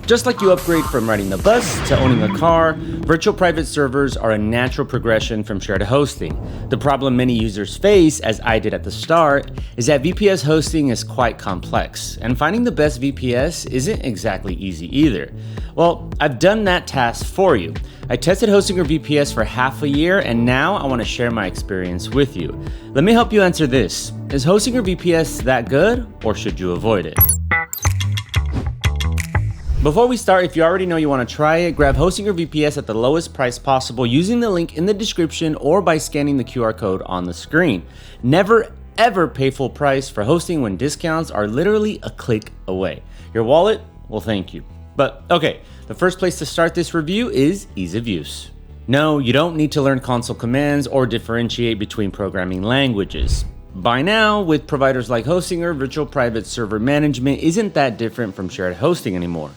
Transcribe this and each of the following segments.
Just like you upgrade from riding the bus to owning a car, virtual private servers are a natural progression from shared hosting. The problem many users face, as I did at the start, is that VPS hosting is quite complex, and finding the best VPS isn't exactly easy either. Well, I've done that task for you. I tested Hostinger VPS for half a year, and now I want to share my experience with you. Let me help you answer this. Is Hostinger VPS that good, or should you avoid it? Before we start, if you already know you want to try it, grab Hostinger VPS at the lowest price possible using the link in the description or by scanning the QR code on the screen. Never ever pay full price for hosting when discounts are literally a click away. Your wallet will thank you. But okay, the first place to start this review is ease of use. No, you don't need to learn console commands or differentiate between programming languages. By now, with providers like Hostinger, virtual private server management isn't that different from shared hosting anymore.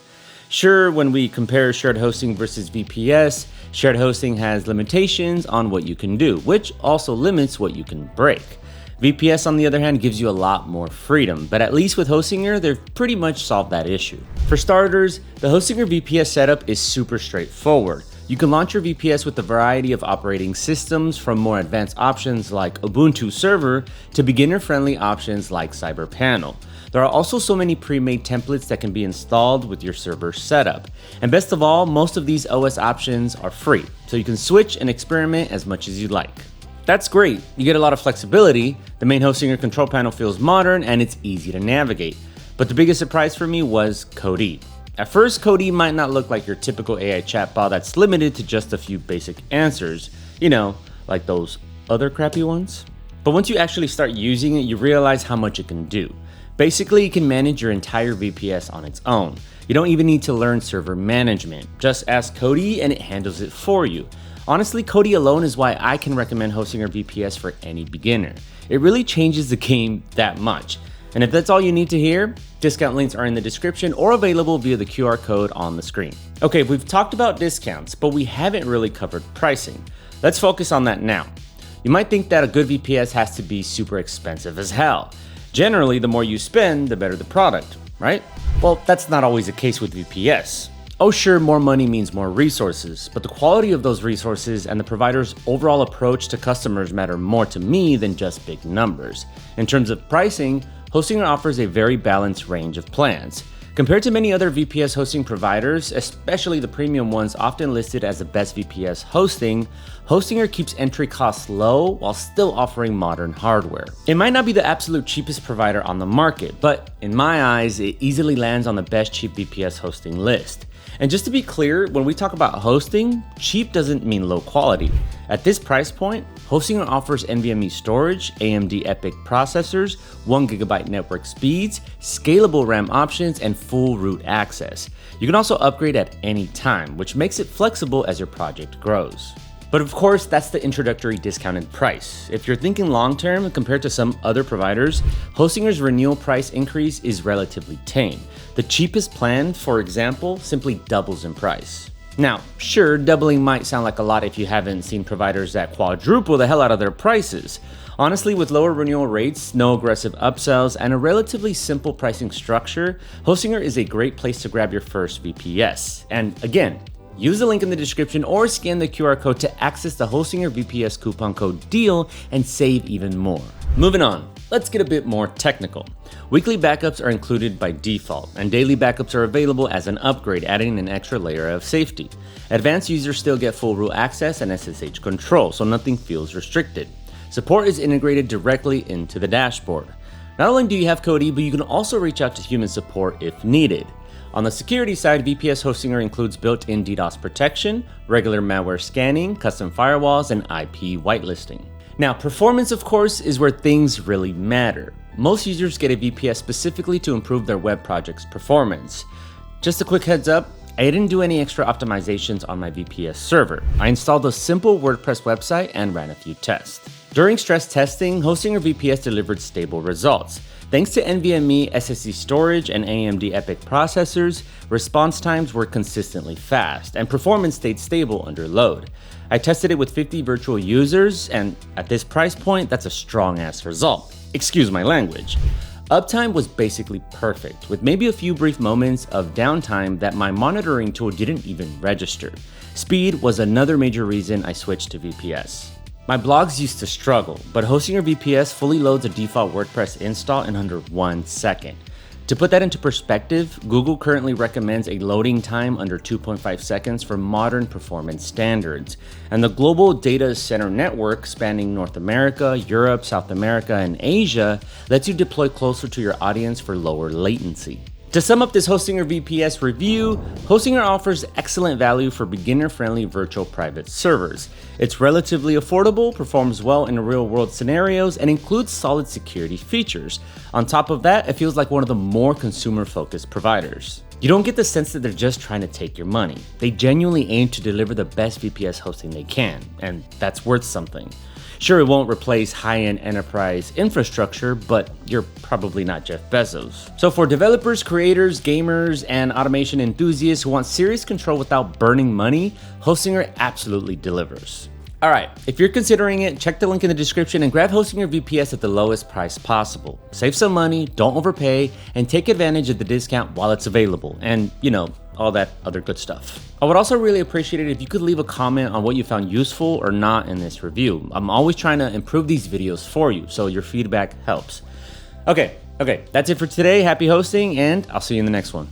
Sure, when we compare shared hosting versus VPS, shared hosting has limitations on what you can do, which also limits what you can break. VPS, on the other hand, gives you a lot more freedom, but at least with Hostinger, they've pretty much solved that issue. For starters, the Hostinger VPS setup is super straightforward. You can launch your VPS with a variety of operating systems, from more advanced options like Ubuntu Server to beginner-friendly options like CyberPanel. There are also so many pre-made templates that can be installed with your server setup. And best of all, most of these OS options are free, so you can switch and experiment as much as you'd like. That's great, you get a lot of flexibility, the main Hostinger control panel feels modern, and it's easy to navigate. But the biggest surprise for me was Kodee. At first, Kodee might not look like your typical AI chatbot that's limited to just a few basic answers, like those other crappy ones. But once you actually start using it, you realize how much it can do. Basically, it can manage your entire VPS on its own. You don't even need to learn server management. Just ask Kodee and it handles it for you. Honestly, Kodee alone is why I can recommend Hostinger VPS for any beginner. It really changes the game that much. And if that's all you need to hear, discount links are in the description or available via the QR code on the screen. Okay, we've talked about discounts, but we haven't really covered pricing. Let's focus on that now. You might think that a good VPS has to be super expensive as hell. Generally, the more you spend, the better the product, right? Well, that's not always the case with VPS. Oh sure, more money means more resources, but the quality of those resources and the provider's overall approach to customers matter more to me than just big numbers. In terms of pricing, Hostinger offers a very balanced range of plans. Compared to many other VPS hosting providers, especially the premium ones often listed as the best VPS hosting, Hostinger keeps entry costs low while still offering modern hardware. It might not be the absolute cheapest provider on the market, but in my eyes, it easily lands on the best cheap VPS hosting list. And just to be clear, when we talk about hosting, cheap doesn't mean low quality. At this price point, Hostinger offers NVMe storage, AMD EPYC processors, 1GB network speeds, scalable RAM options, and full root access. You can also upgrade at any time, which makes it flexible as your project grows. But of course, that's the introductory discounted price. If you're thinking long-term, compared to some other providers, Hostinger's renewal price increase is relatively tame. The cheapest plan, for example, simply doubles in price. Now, sure, doubling might sound like a lot if you haven't seen providers that quadruple the hell out of their prices. Honestly, with lower renewal rates, no aggressive upsells, and a relatively simple pricing structure, Hostinger is a great place to grab your first VPS. And again, use the link in the description or scan the QR code to access the Hostinger VPS coupon code deal and save even more. Moving on, let's get a bit more technical. Weekly backups are included by default, and daily backups are available as an upgrade, adding an extra layer of safety. Advanced users still get full root access and SSH control, so nothing feels restricted. Support is integrated directly into the dashboard. Not only do you have Kodee, but you can also reach out to human support if needed. On the security side, VPS Hostinger includes built-in DDoS protection, regular malware scanning, custom firewalls, and IP whitelisting. Now, performance, of course, is where things really matter. Most users get a VPS specifically to improve their web project's performance. Just a quick heads up, I didn't do any extra optimizations on my VPS server. I installed a simple WordPress website and ran a few tests. During stress testing, Hostinger VPS delivered stable results. Thanks to NVMe SSD storage and AMD EPYC processors, response times were consistently fast, and performance stayed stable under load. I tested it with 50 virtual users, and at this price point, that's a strong-ass result. Excuse my language. Uptime was basically perfect, with maybe a few brief moments of downtime that my monitoring tool didn't even register. Speed was another major reason I switched to VPS. My blogs used to struggle, but Hostinger VPS fully loads a default WordPress install in under 1 second. To put that into perspective, Google currently recommends a loading time under 2.5 seconds for modern performance standards. And the global data center network spanning North America, Europe, South America, and Asia lets you deploy closer to your audience for lower latency. To sum up this Hostinger VPS review, Hostinger offers excellent value for beginner-friendly virtual private servers. It's relatively affordable, performs well in real-world scenarios, and includes solid security features. On top of that, it feels like one of the more consumer-focused providers. You don't get the sense that they're just trying to take your money. They genuinely aim to deliver the best VPS hosting they can, and that's worth something. Sure, it won't replace high-end enterprise infrastructure, but you're probably not Jeff Bezos. So for developers, creators, gamers, and automation enthusiasts who want serious control without burning money, Hostinger absolutely delivers. Alright, if you're considering it, check the link in the description and grab Hostinger VPS at the lowest price possible. Save some money, don't overpay, and take advantage of the discount while it's available. And, all that other good stuff. I would also really appreciate it if you could leave a comment on what you found useful or not in this review. I'm always trying to improve these videos for you, so your feedback helps. Okay, that's it for today. Happy hosting, and I'll see you in the next one.